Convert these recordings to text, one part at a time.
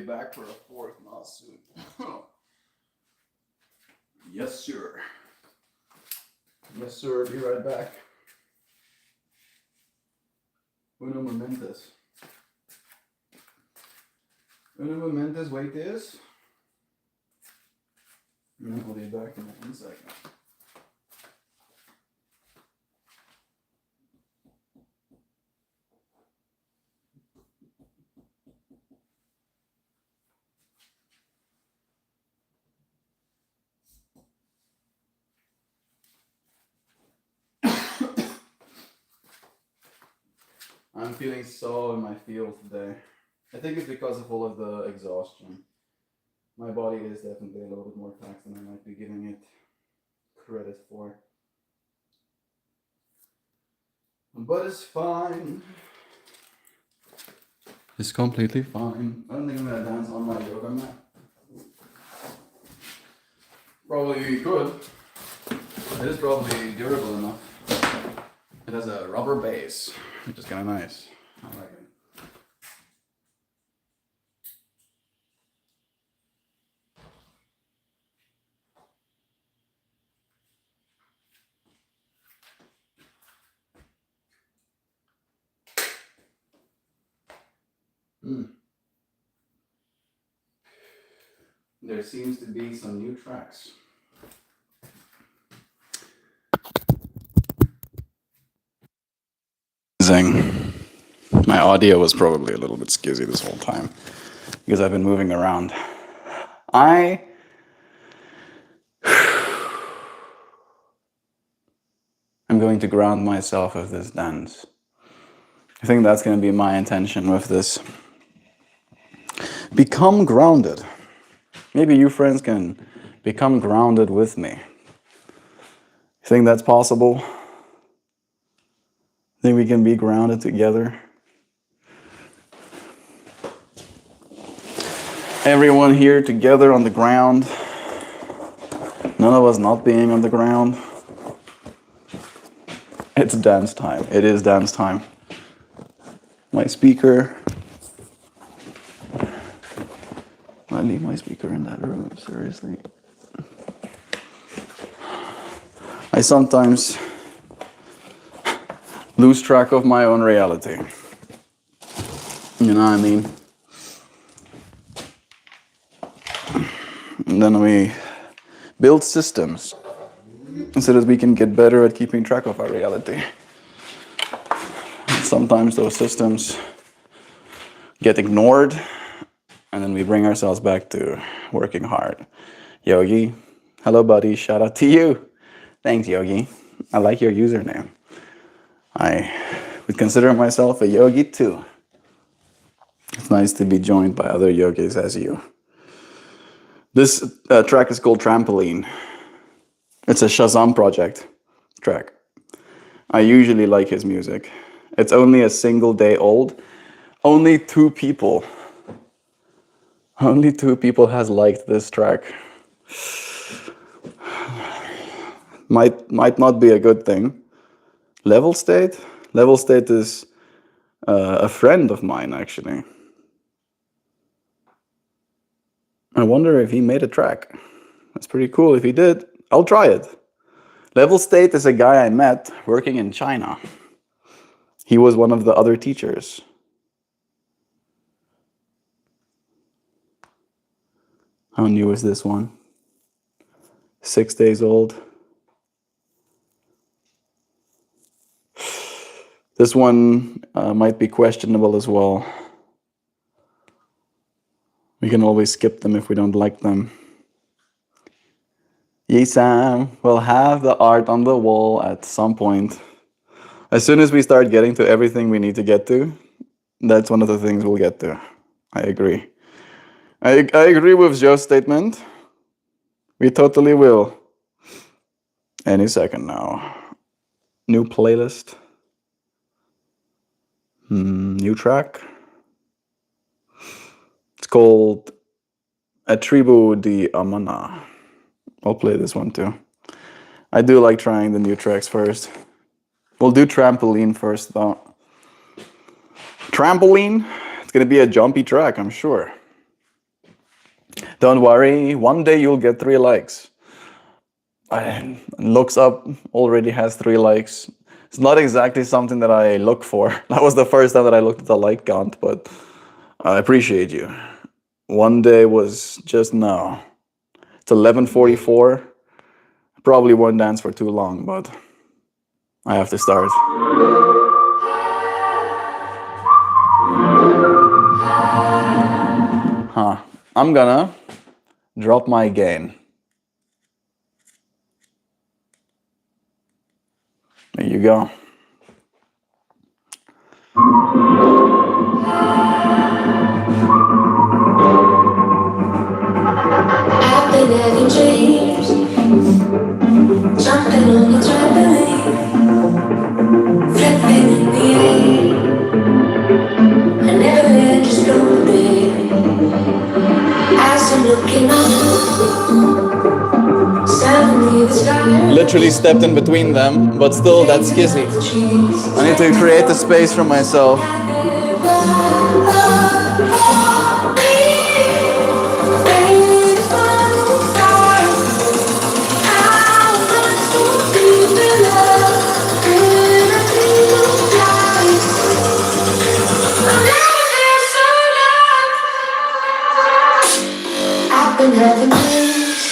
be back for a fourth lawsuit. Yes, sir. Yes, sir. Be right back. Uno momentos. Uno momentos, wait this. And then we'll be back in 1 second. I'm feeling so in my field today. I think it's because of all of the exhaustion. My body is definitely a little bit more taxed than I might be giving it credit for. But it's fine. It's completely fine. I don't think I'm gonna dance on my yoga mat. Probably could. It is probably durable enough. It has a rubber base, which is kind of nice. I like it. There seems to be some new tracks. My audio was probably a little bit skizzy this whole time because I've been moving around. I'm going to ground myself with this dance. I think that's going to be my intention with this. Become grounded. Maybe you friends can become grounded with me. You think that's possible? Think we can be grounded together? Everyone here together on the ground. None of us not being on the ground. It's dance time. It is dance time. My speaker. I leave my speaker in that room, seriously. I sometimes lose track of my own reality. You know what I mean? And then we build systems so that we can get better at keeping track of our reality. Sometimes those systems get ignored, and then we bring ourselves back to working hard. Yogi, hello buddy, shout out to you. Thanks, Yogi. I like your username. I would consider myself a yogi too. It's nice to be joined by other yogis as you. This track is called Trampoline. It's a Shazam project track. I usually like his music. It's only a single day old. Only two people has liked this track. Might not be a good thing. Level State? Level State is a friend of mine, actually. I wonder if he made a track. That's pretty cool. If he did, I'll try it. Level State is a guy I met working in China. He was one of the other teachers. How new is this one? 6 days old. This one might be questionable as well. We can always skip them if we don't like them. Yisam, we'll have the art on the wall at some point. As soon as we start getting to everything we need to get to, that's one of the things we'll get to. I agree. I agree with Joe's statement. We totally will. Any second now. New playlist. New track. It's called A Tribu de Amana. I'll play this one too. I do like trying the new tracks first. We'll do Trampoline first though. Trampoline, it's gonna be a jumpy track, I'm sure. Don't worry, one day you'll get 3 likes. Looks up already has 3 likes. It's not exactly something that I look for. That was the first time that I looked at the like count, but I appreciate you. One day was just now. It's 11:44. Probably won't dance for too long, but I have to start. I'm gonna drop my gain. There you go. I've been having dreams, jumping on the trampoline, flipping in the air. I never let you go, baby. As I'm looking up, suddenly the sky. Literally stepped in between them, but still that's skizzy. I need to create a space for myself. Having dreams.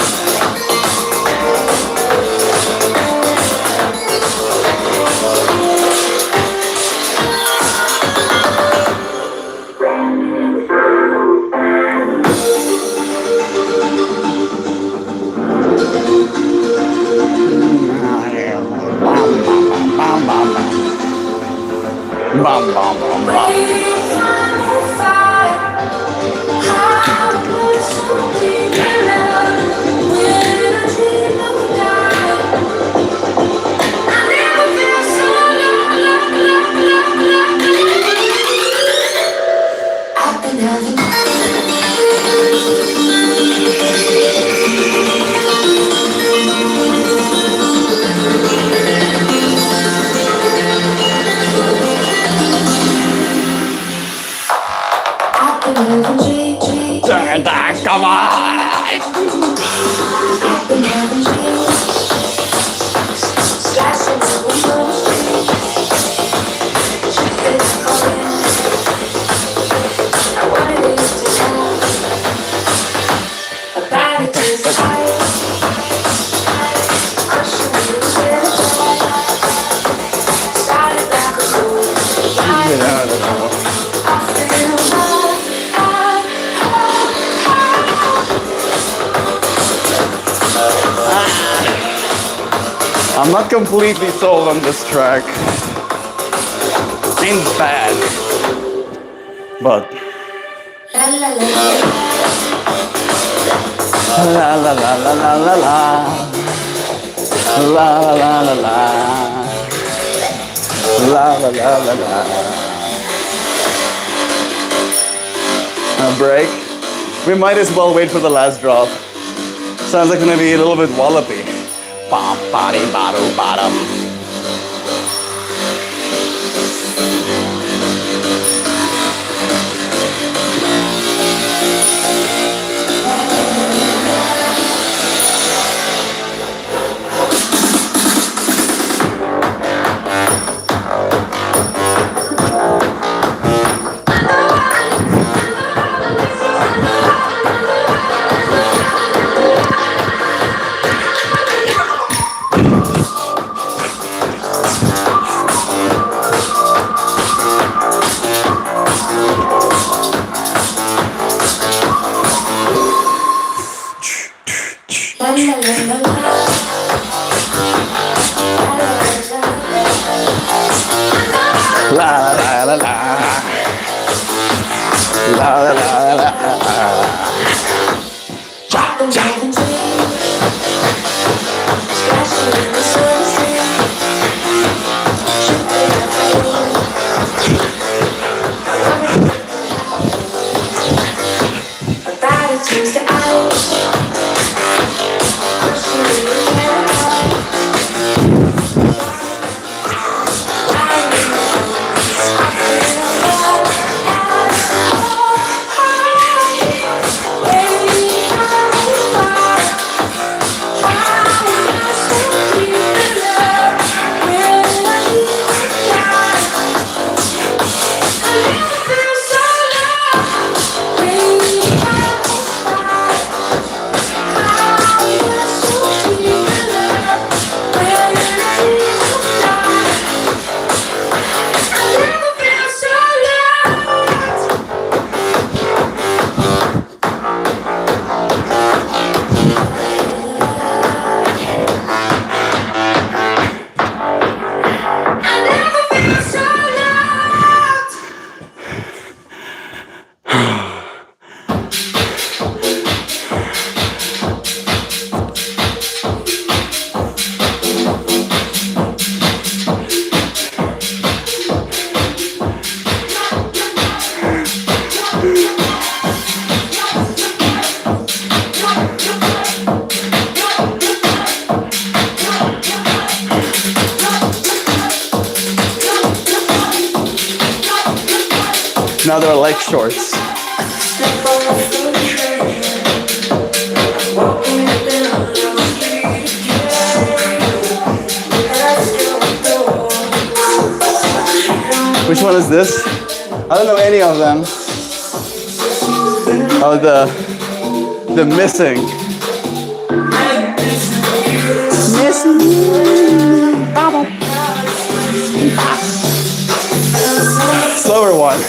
I've been having bam, bam, bam, bam. Come I'm not completely sold on this track. Ain't bad, but la la la la la la la la la la la la la. A break. We might as well wait for the last drop. Sounds like it's gonna be a little bit wallopy. Bom, body, bottom, bottom. La la la la. La la la la. Cha cha. Now they're like shorts. Which one is this? I don't know any of them. Oh, the missing. Slower one.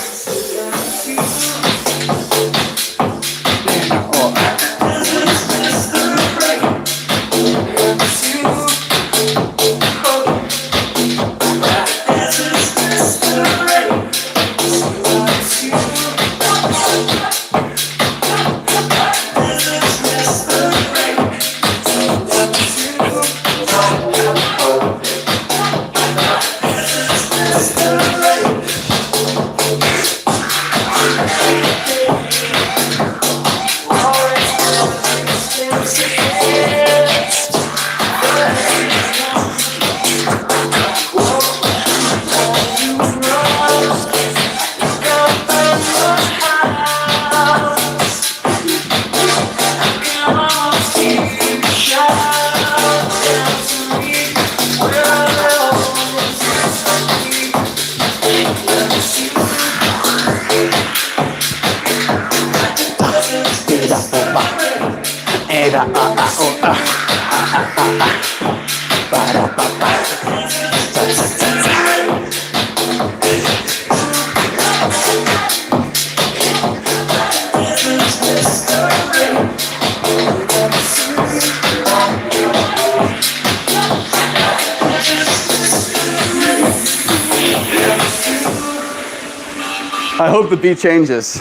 I hope the beat changes.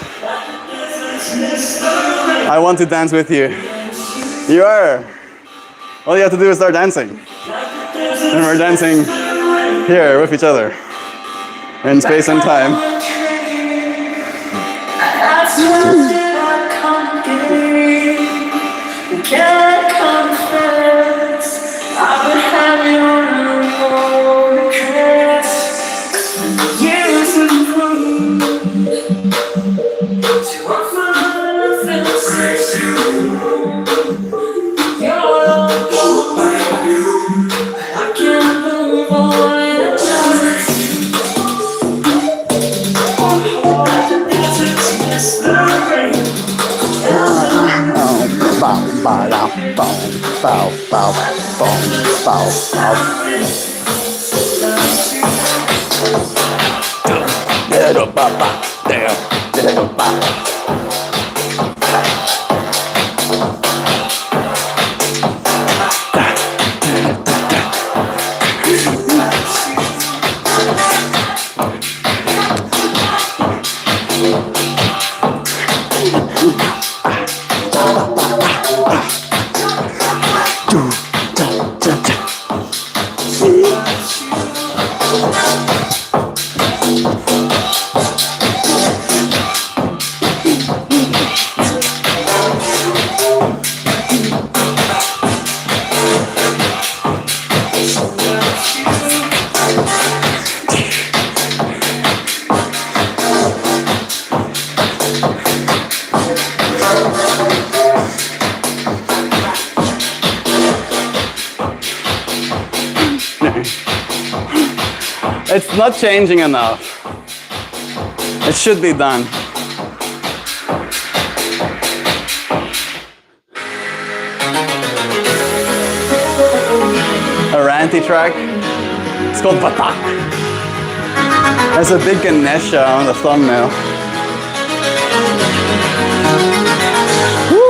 I want to dance with you. You are. All you have to do is start dancing. And we're dancing here with each other in space and time. It's not changing enough. It should be done. A ranty track. It's called Batak. There's a big Ganesha on the thumbnail. Woo!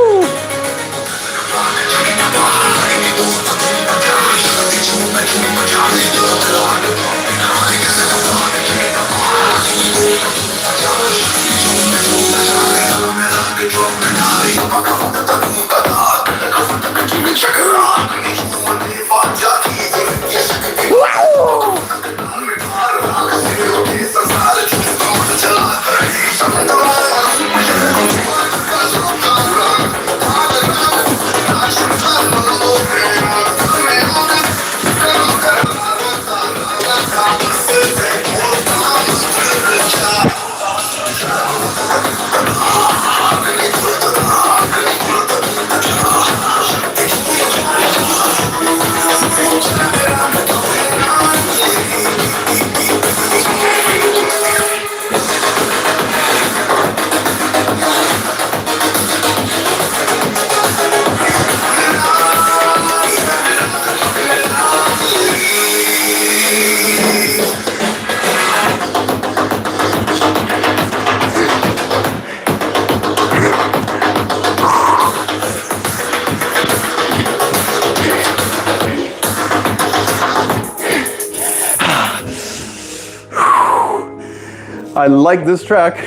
I like this track.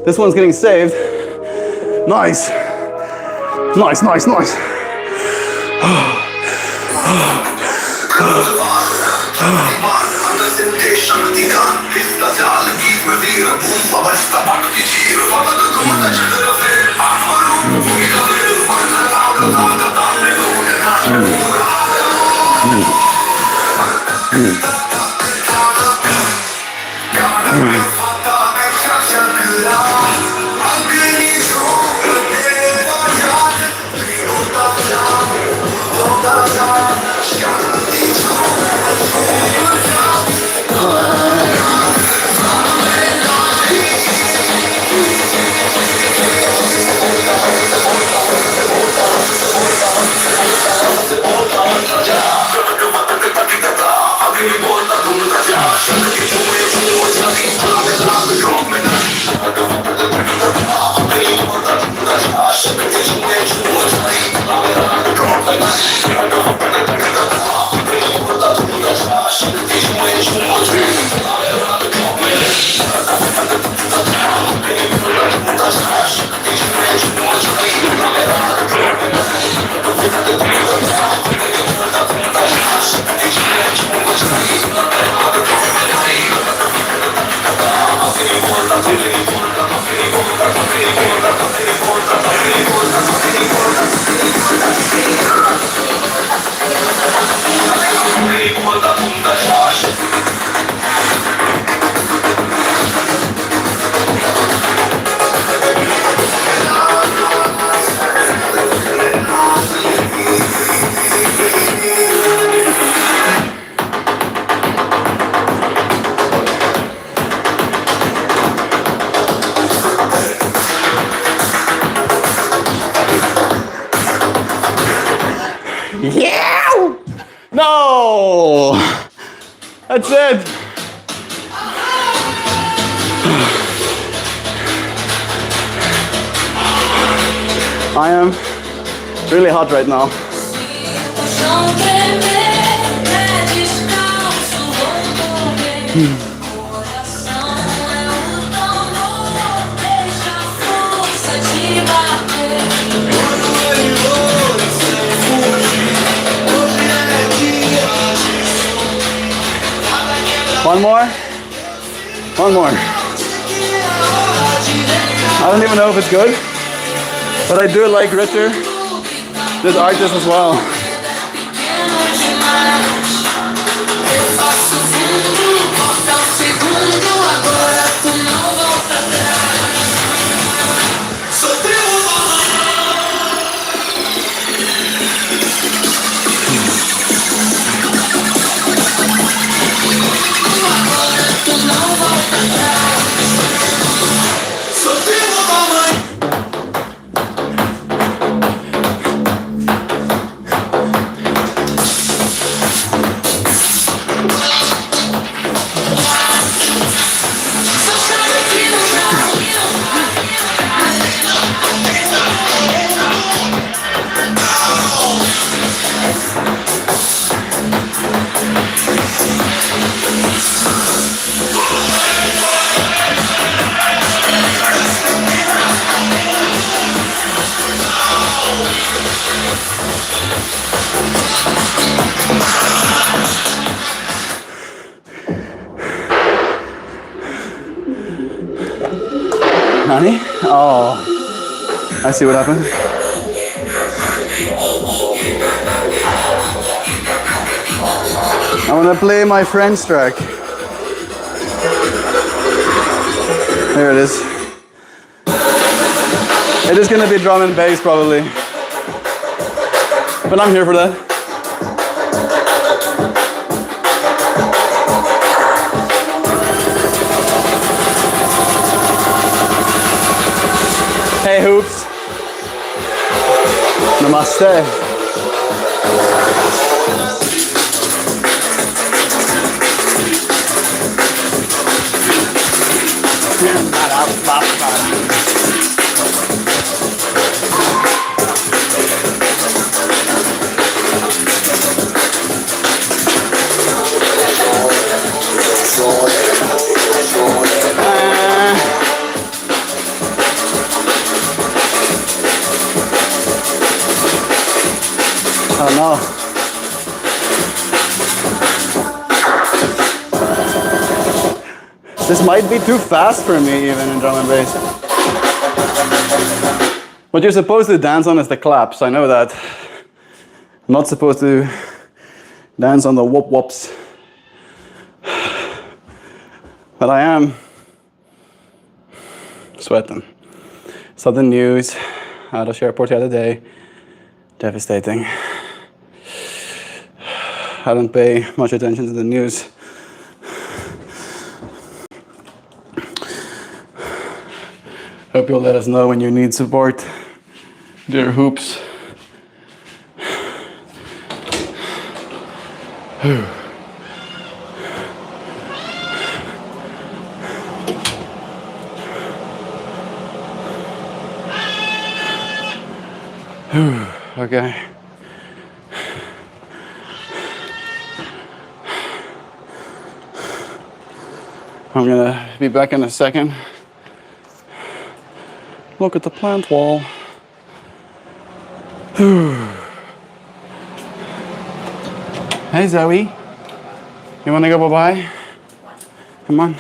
This one's getting saved. Nice. Nice, nice, nice. Yeah! No! That's it. I am really hot right now. One more? One more. I don't even know if it's good, but I do like Richard, this artist as well. Honey? Oh, I see what happened. I want to play my friend's track. There it is. It is going to be drum and bass probably, but I'm here for that. Hey hoops. Namaste. I don't know. This might be too fast for me even in drum and bass. What you're supposed to dance on is the claps, I know that. I'm not supposed to dance on the whoop whoops. But I am sweating. Saw the news out of Sherport the other day. Devastating. I don't pay much attention to the news. Hope you'll let us know when you need support. Dear hoops. Okay. I'm gonna be back in a second. Look at the plant wall. Hey Zoe, you wanna go bye-bye? Come on,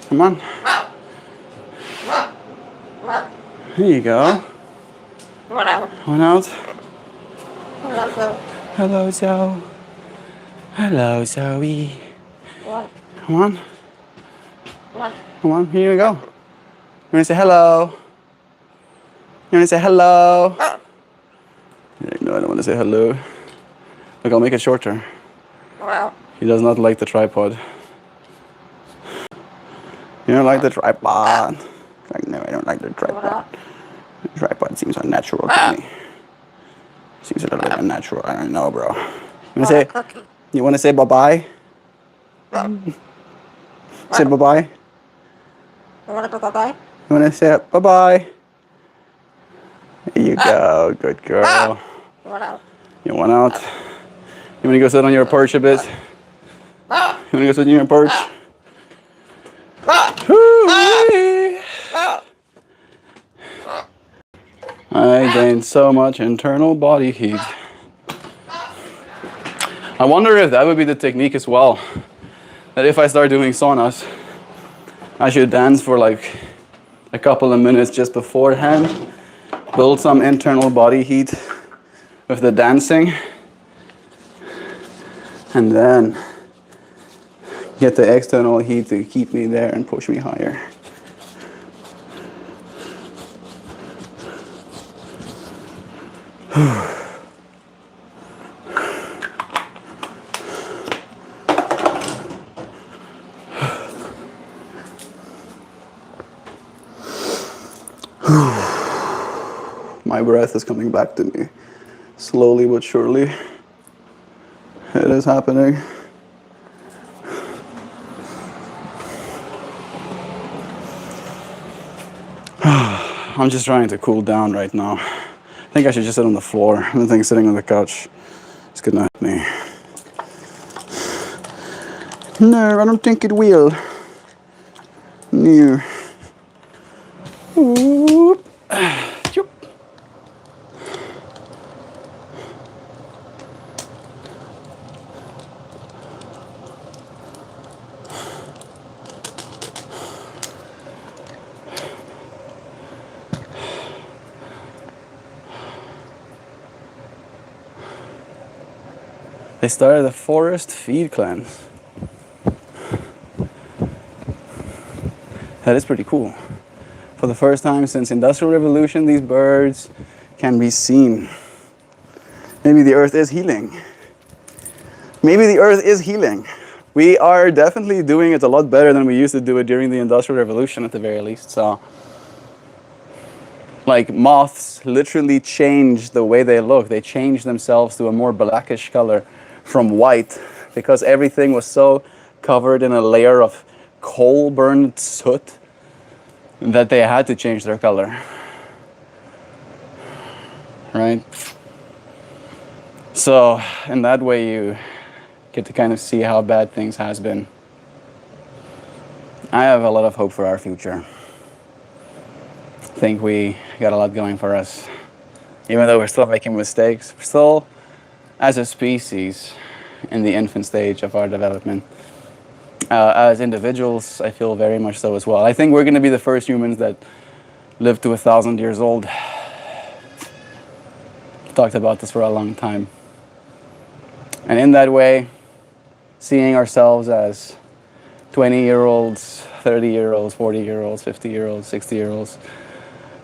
come on. Here you go. One out. Hello Zoe. Hello Zoe. Come on. Come on, here you go. You wanna say hello? You wanna say hello? No, I don't wanna say hello. Look, I'll make it shorter. He does not like the tripod. You don't like the tripod? Like, no, I don't like the tripod. The tripod seems unnatural to me. Seems a little bit unnatural. I don't know, bro. You wanna say bye-bye? Say bye-bye? You wanna go bye-bye? You wanna say bye-bye? There you go, good girl. You want out? You wanna go sit on your porch a bit? You wanna go sit on your porch? I gained so much internal body heat. I wonder if that would be the technique as well. that if I start doing saunas, I should dance for like a couple of minutes just beforehand, build some internal body heat with the dancing, and then get the external heat to keep me there and push me higher. My breath is coming back to me, slowly but surely. It is happening. I'm just trying to cool down right now. I think I should just sit on the floor. I don't think sitting on the couch is gonna help me. No, I don't think it will. No. Whoop. They started a forest feed cleanse. That is pretty cool. For the first time since Industrial Revolution, these birds can be seen. Maybe the earth is healing. Maybe the earth is healing. We are definitely doing it a lot better than we used to do it during the Industrial Revolution at the very least. So, like moths literally changed the way they look. They changed themselves to a more blackish color from white because everything was so covered in a layer of coal burned soot that they had to change their color. Right? So in that way you get to kind of see how bad things has been. I have a lot of hope for our future. I think we got a lot going for us. Even though we're still making mistakes, we're still, as a species, in the infant stage of our development. As individuals, I feel very much so as well. I think we're going to be the first humans that live to 1,000 years old. I've talked about this for a long time. And in that way, seeing ourselves as 20-year-olds, 30-year-olds, 40-year-olds, 50-year-olds, 60-year-olds,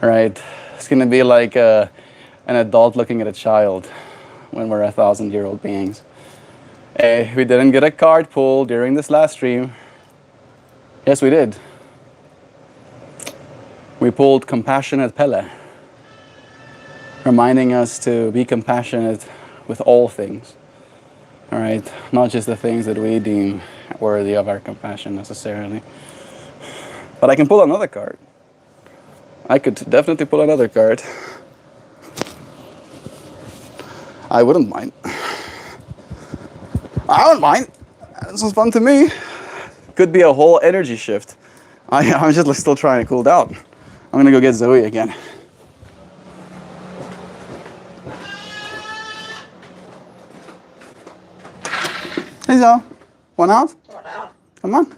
right? It's going to be like an adult looking at a child when we're 1,000-year-old beings. We didn't get a card pull during this last stream. Yes, we did. We pulled Compassionate Pele, reminding us to be compassionate with all things. All right, not just the things that we deem worthy of our compassion necessarily. But I can pull another card. I could definitely pull another card. I wouldn't mind. I don't mind. This was fun to me. Could be a whole energy shift. I'm just still trying to cool down. I'm gonna go get Zoe again. Hey Zoe, one out? Come on.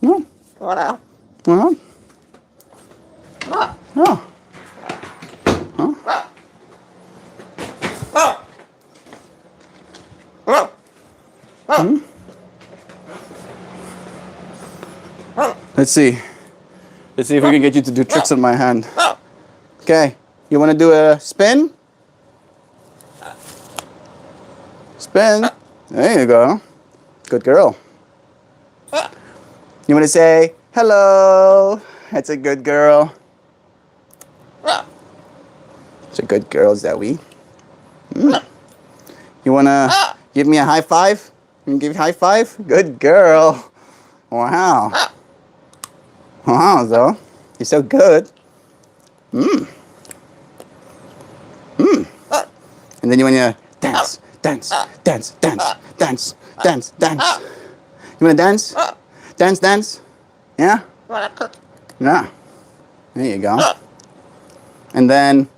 No. One out. Oh. Huh? Hmm? Let's see. Let's see if we can get you to do tricks on my hand. Okay. You want to do a spin? Spin. There you go. Good girl. You want to say hello? That's a good girl. It's a good girl, Zoe. You want to give me a high five? You give a high five? Good girl. Wow. Wow, Zoe. You're so good. And then you want to dance, dance, dance, dance, dance, dance, dance. You want to dance? Dance, dance? Yeah? Yeah. There you go. And then,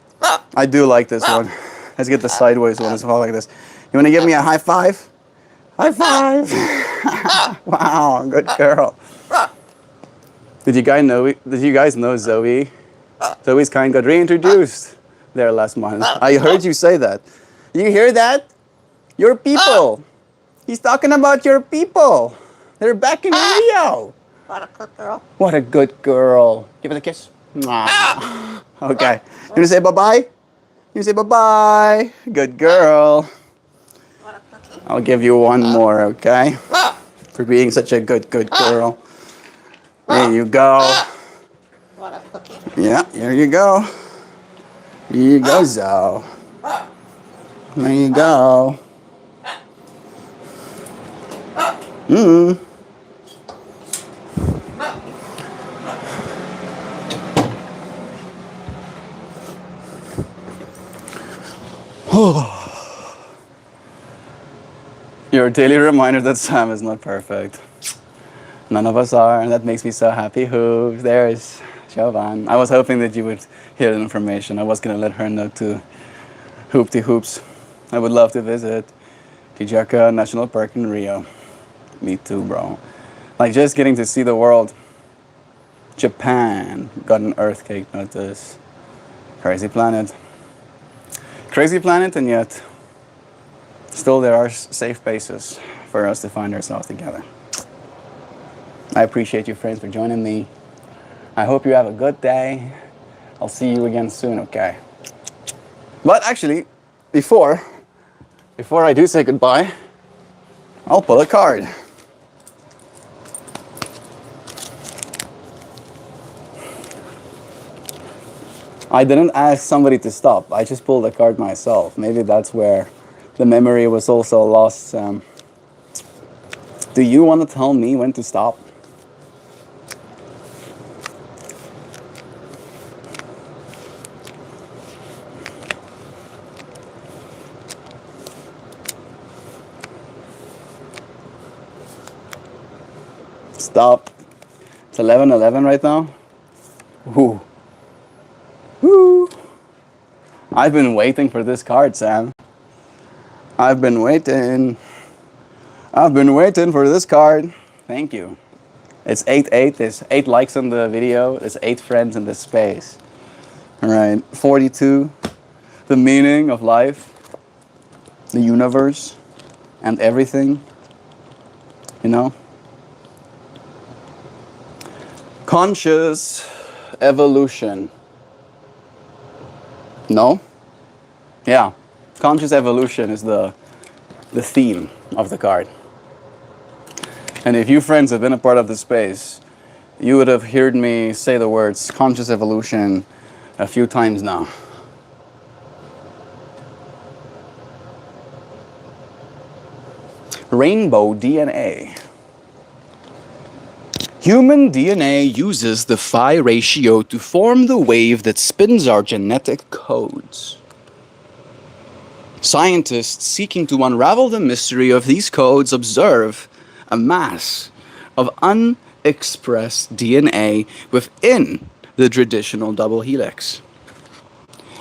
I do like this one. Let's get the sideways one as well, like this. You want to give me a high five? High five! Wow, good girl. Did you guys know Zoe? Zoe's kind got reintroduced there last month. I heard you say that. You hear that? Your people. He's talking about your people. They're back in Rio. What a good girl. What a good girl. Give it a kiss. Mwah. Okay. You want to say bye-bye? You say bye-bye. Good girl. What a cookie. I'll give you one more, okay? For being such a good girl. There you go. What a cookie. Yeah, here you go. Here you go, Zoe. There you go. Mm. Your daily reminder that Sam is not perfect. None of us are, and that makes me so happy. Who? There's Jovan. I was hoping that you would hear the information. I was going to let her know too. Hoopty hoops. I would love to visit Pijaca National Park in Rio. Me too, bro. Like just getting to see the world. Japan got an earthquake notice. Crazy planet. Crazy planet, and yet still there are safe places for us to find ourselves together. I appreciate you friends for joining me. I hope you have a good day. I'll see you again soon, okay? But actually, before I do say goodbye, I'll pull a card. I didn't ask somebody to stop. I just pulled a card myself. Maybe that's where the memory was also lost. Do you want to tell me when to stop? Stop. It's 11:11 right now. Ooh. Woo. I've been waiting for this card, Sam. I've been waiting for this card. Thank you. It's 8-8. There's 8 likes on the video. There's 8 friends in this space. All right. 42. The meaning of life, the universe, and everything. You know? Conscious evolution. No? Yeah. Conscious evolution is the theme of the card. And if you friends have been a part of the space, you would have heard me say the words conscious evolution a few times now. Rainbow DNA. Human DNA uses the phi ratio to form the wave that spins our genetic codes. Scientists seeking to unravel the mystery of these codes observe a mass of unexpressed DNA within the traditional double helix,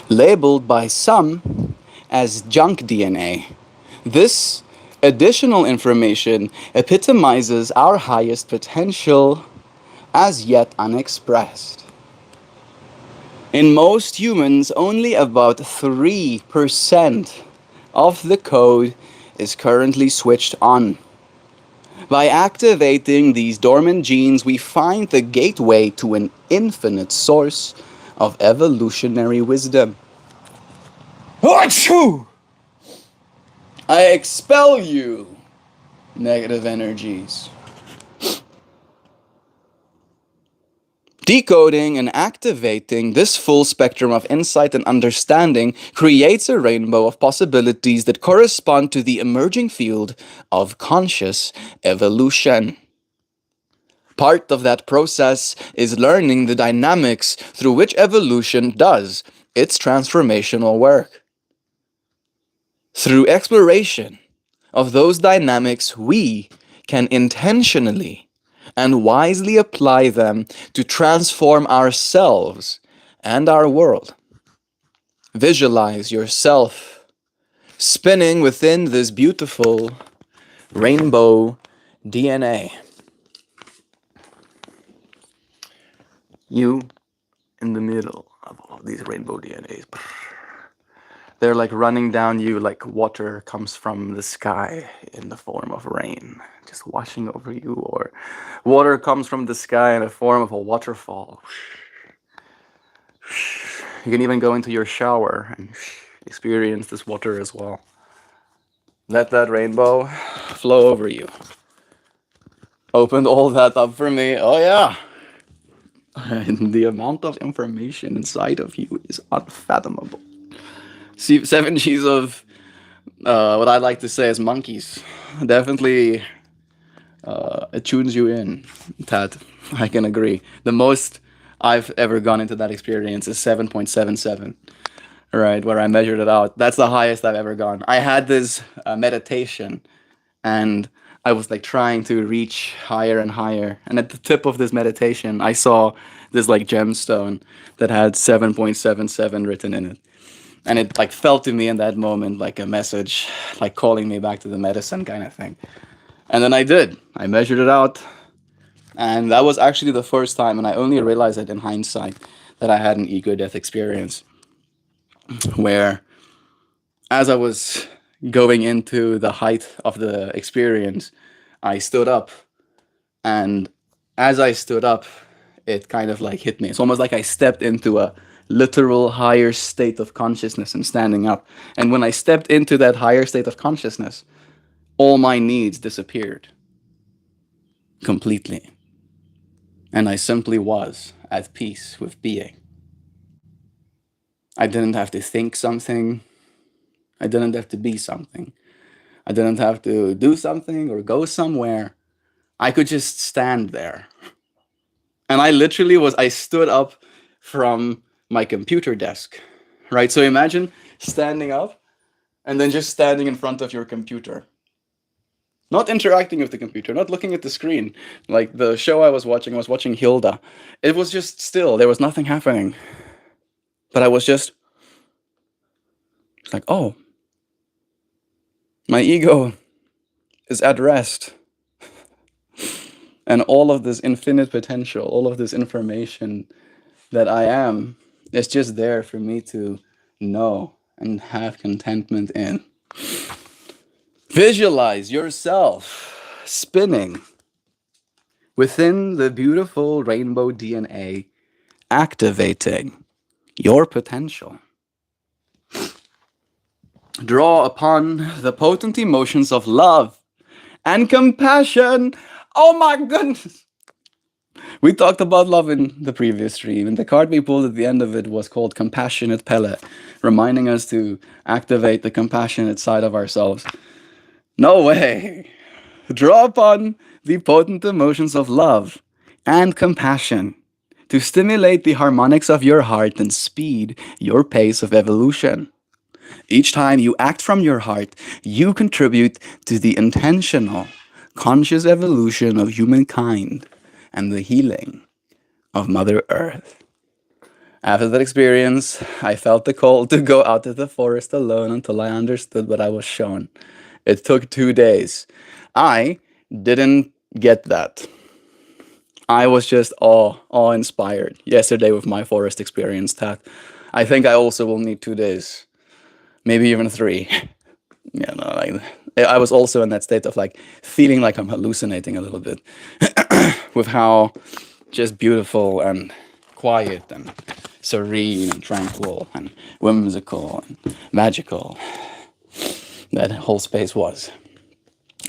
labeled by some as junk DNA. This additional information epitomizes our highest potential as yet unexpressed. In most humans, only about 3% of the code is currently switched on. By activating these dormant genes, we find the gateway to an infinite source of evolutionary wisdom. Achoo! I expel you, negative energies. Decoding and activating this full spectrum of insight and understanding creates a rainbow of possibilities that correspond to the emerging field of conscious evolution. Part of that process is learning the dynamics through which evolution does its transformational work. Through exploration of those dynamics, we can intentionally and wisely apply them to transform ourselves and our world. Visualize yourself spinning within this beautiful Rainbow DNA. You in the middle of all of these rainbow DNAs. They're like running down you like water comes from the sky in the form of rain, just washing over you, or water comes from the sky in the form of a waterfall. You can even go into your shower and experience this water as well. Let that rainbow flow over you. Opened all that up for me. Oh, yeah. And the amount of information inside of you is unfathomable. See, 7 G's of what I like to say is monkeys. Definitely it tunes you in. That I can agree. The most I've ever gone into that experience is 7.77. Right, where I measured it out. That's the highest I've ever gone. I had this meditation, and I was like trying to reach higher and higher. And at the tip of this meditation, I saw this like gemstone that had 7.77 written in it. And it like felt to me in that moment like a message, like calling me back to the medicine kind of thing. And then I did. I measured it out. And that was actually the first time, and I only realized it in hindsight, that I had an ego death experience where, as I was going into the height of the experience, I stood up. And as I stood up, it kind of like hit me. It's almost like I stepped into a literal higher state of consciousness and standing up. And when I stepped into that higher state of consciousness, all my needs disappeared completely. And I simply was at peace with being. I didn't have to think something. I didn't have to be something. I didn't have to do something or go somewhere. I could just stand there. And I stood up from my computer desk, right? So imagine standing up and then just standing in front of your computer. Not interacting with the computer, not looking at the screen. Like the show I was watching Hilda. It was just still, there was nothing happening. But I was just like, oh, my ego is at rest. And all of this infinite potential, all of this information that I am, is just there for me to know and have contentment in. Visualize yourself spinning within the beautiful rainbow DNA, activating your potential. Draw upon the potent emotions of love and compassion. Oh my goodness! We talked about love in the previous stream, and the card we pulled at the end of it was called Compassionate Pele, reminding us to activate the compassionate side of ourselves. No way! Draw upon the potent emotions of love and compassion to stimulate the harmonics of your heart and speed your pace of evolution. Each time you act from your heart, you contribute to the intentional, conscious evolution of humankind and the healing of Mother Earth. After that experience, I felt the call to go out to the forest alone until I understood what I was shown. It took 2 days. I didn't get that. I was just awe-inspired yesterday with my forest experience. That I think I also will need 2 days, maybe even 3. Yeah, no, like I was also in that state of like feeling like I'm hallucinating a little bit with how just beautiful and quiet and serene and tranquil and whimsical and magical that whole space was.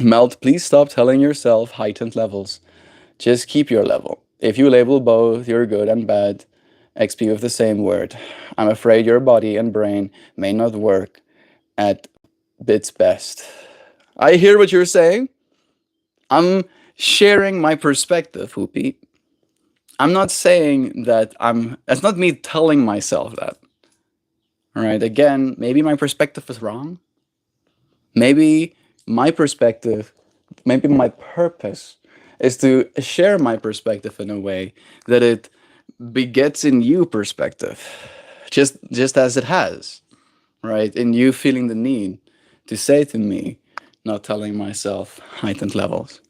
Melt, please stop telling yourself heightened levels. Just keep your level. If you label both your good and bad XP with the same word, I'm afraid your body and brain may not work at its best. I hear what you're saying. I'm sharing my perspective, Hoopy. I'm not saying that that's not me telling myself that. All right, again, maybe my perspective is wrong. Maybe my perspective, maybe my purpose is to share my perspective in a way that it begets in you perspective, just as it has, right? In you feeling the need to say to me, not telling myself heightened levels.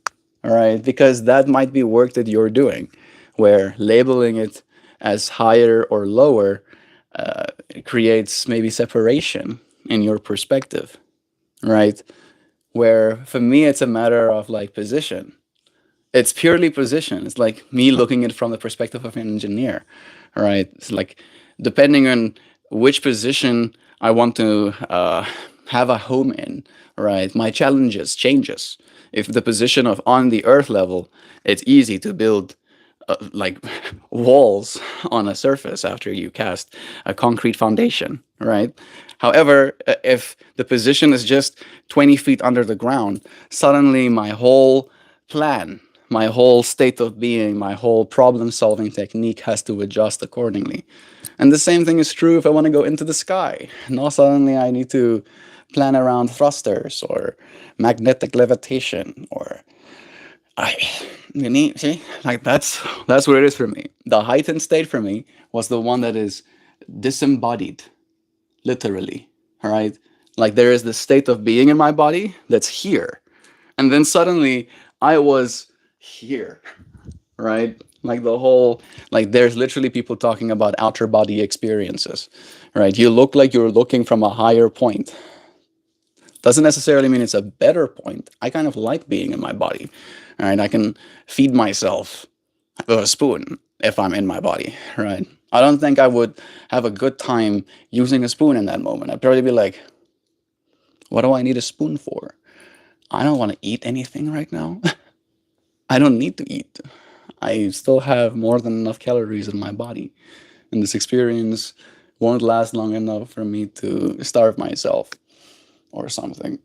All right, because that might be work that you're doing, where labeling it as higher or lower creates maybe separation in your perspective, right? Where for me, it's a matter of like position. It's purely position. It's like me looking at it from the perspective of an engineer, right? It's like depending on which position I want to have a home in, right? My challenges changes. If the position of on the earth level, it's easy to build like walls on a surface after you cast a concrete foundation, right? However, if the position is just 20 feet under the ground, suddenly my whole plan, my whole state of being, my whole problem solving technique has to adjust accordingly. And the same thing is true if I want to go into the sky. Now suddenly I need to plan around thrusters or magnetic levitation or I, you need see, like that's what it is for me. The heightened state for me was the one that is disembodied, literally. All right, like there is the state of being in my body that's here, and then suddenly I was here, right? Like the whole, like there's literally people talking about outer body experiences, right? You look like you're looking from a higher point. Doesn't necessarily mean it's a better point. I kind of like being in my body. All right, I can feed myself with a spoon if I'm in my body, right? I don't think I would have a good time using a spoon in that moment. I'd probably be like, what do I need a spoon for? I don't want to eat anything right now. I don't need to eat. I still have more than enough calories in my body. And this experience won't last long enough for me to starve myself or something.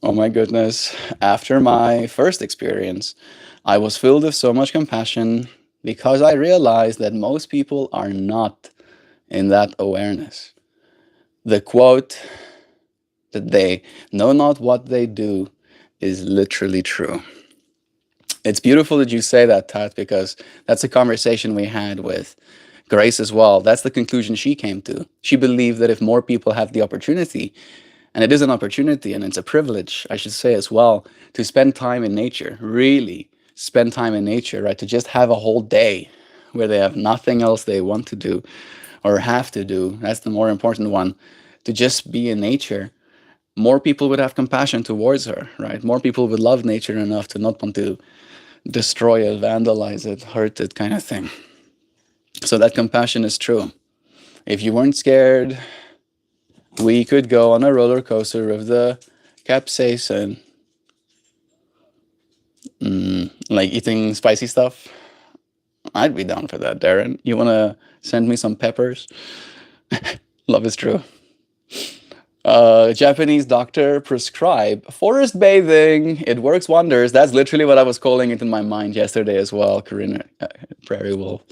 Oh my goodness. After my first experience, I was filled with so much compassion because I realized that most people are not in that awareness. The quote that they know not what they do is literally true. It's beautiful that you say that, Tat, because that's a conversation we had with Grace as well. That's the conclusion she came to. She believed that if more people have the opportunity, and it is an opportunity and it's a privilege, I should say as well, to spend time in nature, really spend time in nature, right? To just have a whole day where they have nothing else they want to do or have to do. That's the more important one. To just be in nature, more people would have compassion towards her, right? More people would love nature enough to not want to destroy it, vandalize it, hurt it, kind of thing. So that compassion is true. If you weren't scared, we could go on a roller coaster with the capsaicin, like eating spicy stuff. I'd be down for that, Darren. You want to send me some peppers? Love is true. Japanese doctor prescribe forest bathing. It works wonders. That's literally what I was calling it in my mind yesterday as well, Corinna, Prairie Wolf,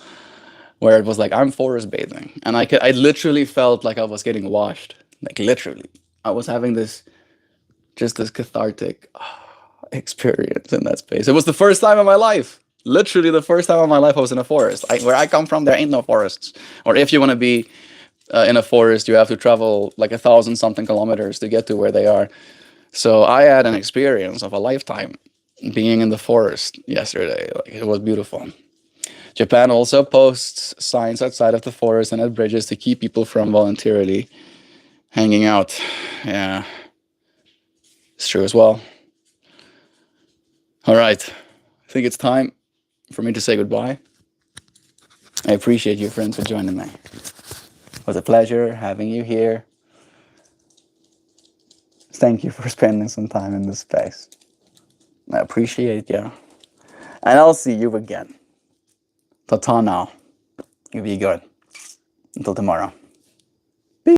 where it was like, I'm forest bathing. And I literally felt like I was getting washed. Like literally. I was having this cathartic experience in that space. It was the first time in my life. Literally the first time in my life I was in a forest. Where I come from, there ain't no forests. Or if you want to be in a forest, you have to travel like 1,000 something kilometers to get to where they are. So I had an experience of a lifetime being in the forest yesterday. Like, it was beautiful. Japan also posts signs outside of the forest and at bridges to keep people from voluntarily hanging out. Yeah, it's true as well. All right, I think it's time for me to say goodbye. I appreciate you, friends, for joining me. It was a pleasure having you here. Thank you for spending some time in this space. I appreciate you. And I'll see you again. Ta-ta now. You be good. Until tomorrow.